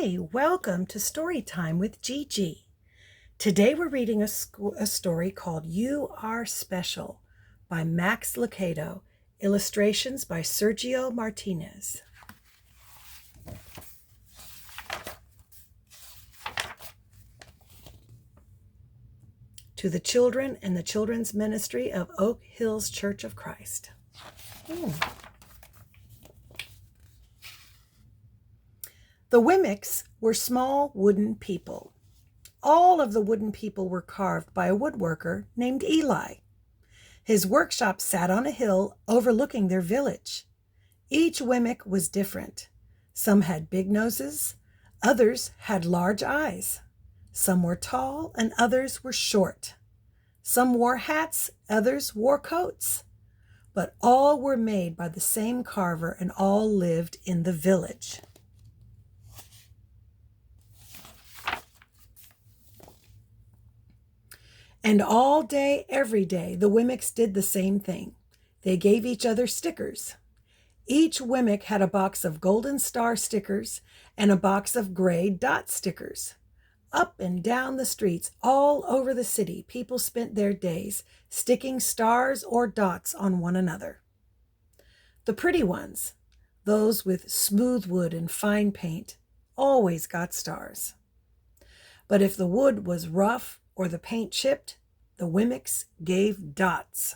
Hi, welcome to Story Time with Gigi. Today we're reading a story called You Are Special by Max Lucado, illustrations by Sergio Martinez. To the children in the Children's Ministry of Oak Hills Church of Christ. The Wimmicks were small wooden people. All of the wooden people were carved by a woodworker named Eli. His workshop sat on a hill overlooking their village. Each Wemmick was different. Some had big noses, others had large eyes. Some were tall and others were short. Some wore hats, others wore coats. But all were made by the same carver and all lived in the village. And all day, every day, the Wimmicks did the same thing. They gave each other stickers. Each Wemmick had a box of golden star stickers and a box of gray dot stickers. Up and down the streets, all over the city, people spent their days sticking stars or dots on one another. The pretty ones, those with smooth wood and fine paint, always got stars. But if the wood was rough or the paint chipped, the Wimmicks gave dots.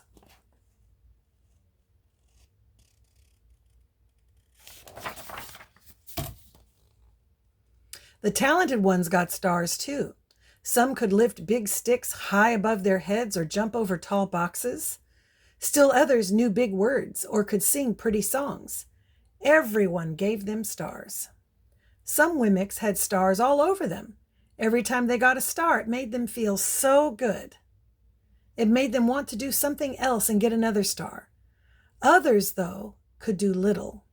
The talented ones got stars too. Some could lift big sticks high above their heads or jump over tall boxes. Still others knew big words or could sing pretty songs. Everyone gave them stars. Some Wimmicks had stars all over them. Every time they got a star, it made them feel so good. It made them want to do something else and get another star. Others, though, could do little.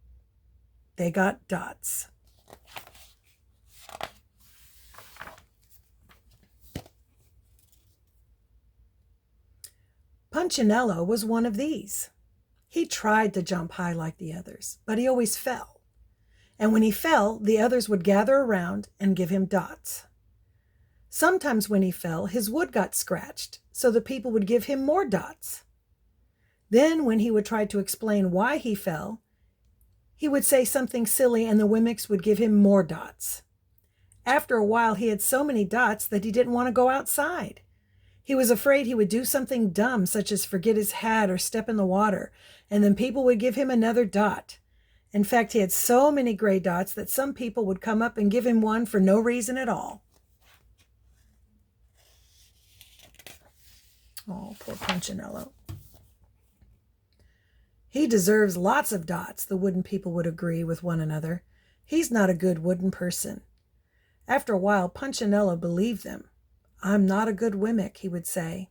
They got dots. Punchinello was one of these. He tried to jump high like the others, but he always fell. And when he fell, the others would gather around and give him dots. Sometimes when he fell, his wood got scratched, so the people would give him more dots. Then when he would try to explain why he fell, he would say something silly and the Wimmicks would give him more dots. After a while, he had so many dots that he didn't want to go outside. He was afraid he would do something dumb, such as forget his hat or step in the water, and then people would give him another dot. In fact, he had so many gray dots that some people would come up and give him one for no reason at all. Oh, poor Punchinello. He deserves lots of dots, the wooden people would agree with one another. He's not a good wooden person. After a while, Punchinello believed them. I'm not a good Wemmick, he would say.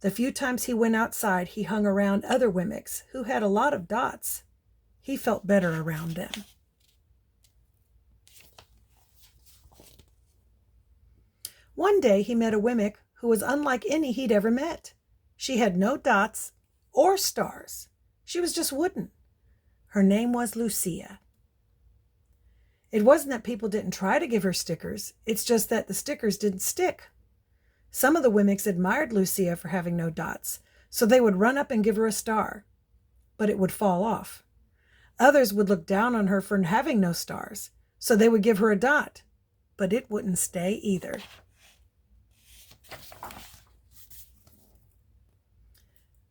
The few times he went outside, he hung around other Wimmicks who had a lot of dots. He felt better around them. One day he met a Wemmick who was unlike any he'd ever met. She had no dots or stars. She was just wooden. Her name was Lucia. It wasn't that people didn't try to give her stickers. It's just that the stickers didn't stick. Some of the Wimmicks admired Lucia for having no dots, so they would run up and give her a star, but it would fall off. Others would look down on her for having no stars, so they would give her a dot, but it wouldn't stay either.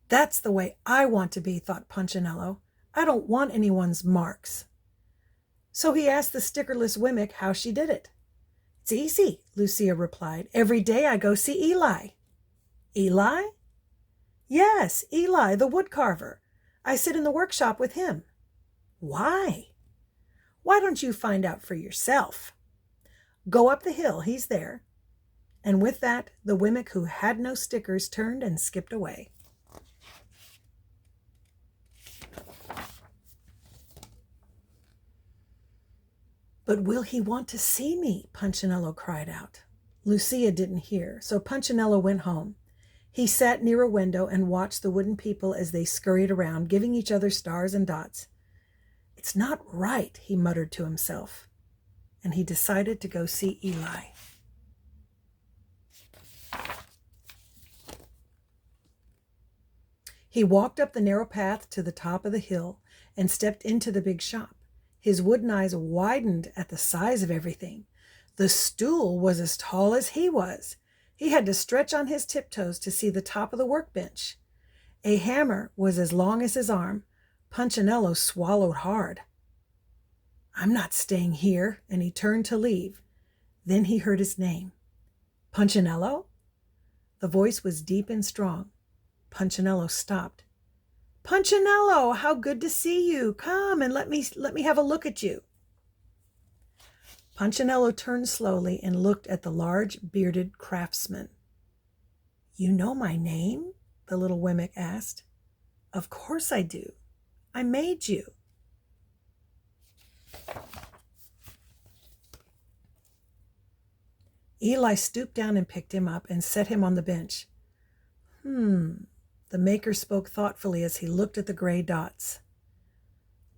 That's the way I want to be, thought Punchinello. I don't want anyone's marks. So he asked the stickerless Wemmick how she did it. It's easy, Lucia replied. Every day I go see Eli. Eli? Yes, Eli, the woodcarver. I sit in the workshop with him. Why? Why don't you find out for yourself? Go up the hill, he's there. And with that, the Wemmick who had no stickers turned and skipped away. But will he want to see me? Punchinello cried out. Lucia didn't hear, so Punchinello went home. He sat near a window and watched the wooden people as they scurried around, giving each other stars and dots. It's not right, he muttered to himself. and he decided to go see Eli. He walked up the narrow path to the top of the hill and stepped into the big shop. His wooden eyes widened at the size of everything. The stool was as tall as he was. He had to stretch on his tiptoes to see the top of the workbench. A hammer was as long as his arm. Punchinello swallowed hard. "I'm not staying here," and he turned to leave. Then he heard his name. "Punchinello?" The voice was deep and strong. Punchinello stopped. "Punchinello, how good to see you. Come and let me have a look at you." Punchinello turned slowly and looked at the large bearded craftsman. "You know my name?" the little Wemmick asked. "Of course I do. I made you." Eli stooped down and picked him up and set him on the bench. The maker spoke thoughtfully as he looked at the gray dots.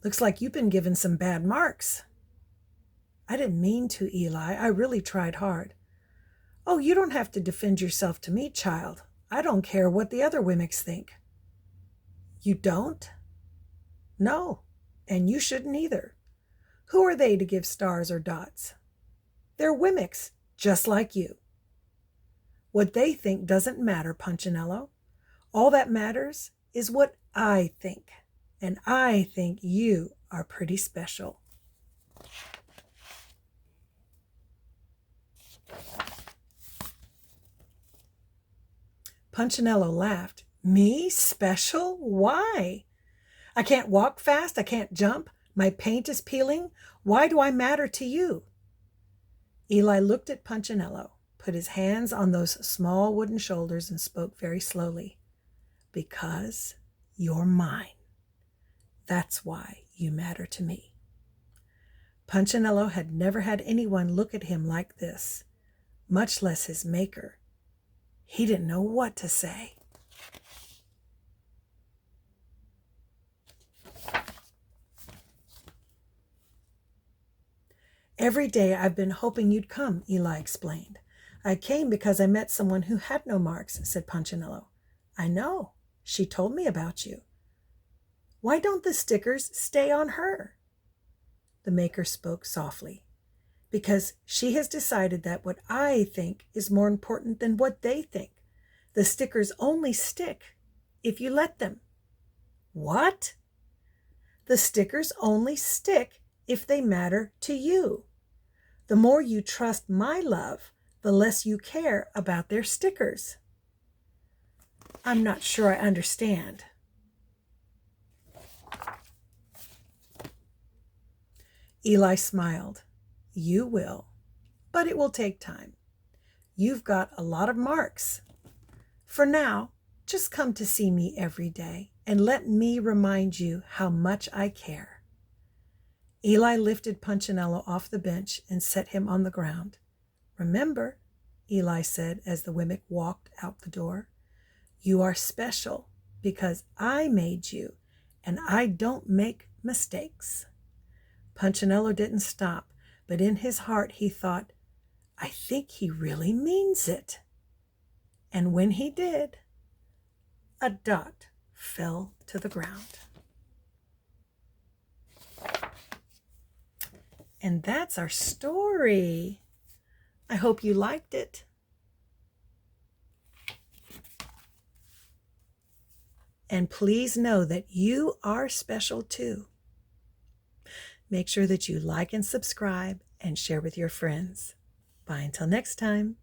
"Looks like you've been given some bad marks." "I didn't mean to, Eli. I really tried hard." "Oh, you don't have to defend yourself to me, child. I don't care what the other Wemmicks think." "You don't?" "No, and you shouldn't either. Who are they to give stars or dots? They're Wemmicks, just like you. What they think doesn't matter, Punchinello. All that matters is what I think, and I think you are pretty special." Punchinello laughed. "Me? Special? Why? I can't walk fast. I can't jump. My paint is peeling. Why do I matter to you?" Eli looked at Punchinello, put his hands on those small wooden shoulders, and spoke very slowly. "Because you're mine. That's why you matter to me." Punchinello had never had anyone look at him like this, much less his maker. He didn't know what to say. "Every day I've been hoping you'd come," Eli explained. "I came because I met someone who had no marks," said Punchinello. "I know. She told me about you." "Why don't the stickers stay on her?" The maker spoke softly. "Because she has decided that what I think is more important than what they think. The stickers only stick if you let them." "What?" "The stickers only stick if they matter to you. The more you trust my love, the less you care about their stickers." "I'm not sure I understand." Eli smiled. "You will, but it will take time. You've got a lot of marks. For now, just come to see me every day and let me remind you how much I care." Eli lifted Punchinello off the bench and set him on the ground. "Remember," Eli said as the Wemmick walked out the door, "you are special because I made you, and I don't make mistakes." Punchinello didn't stop, but in his heart he thought, "I think he really means it." And when he did, a dot fell to the ground. And that's our story. I hope you liked it. And please know that you are special too. Make sure that you like and subscribe and share with your friends. Bye until next time.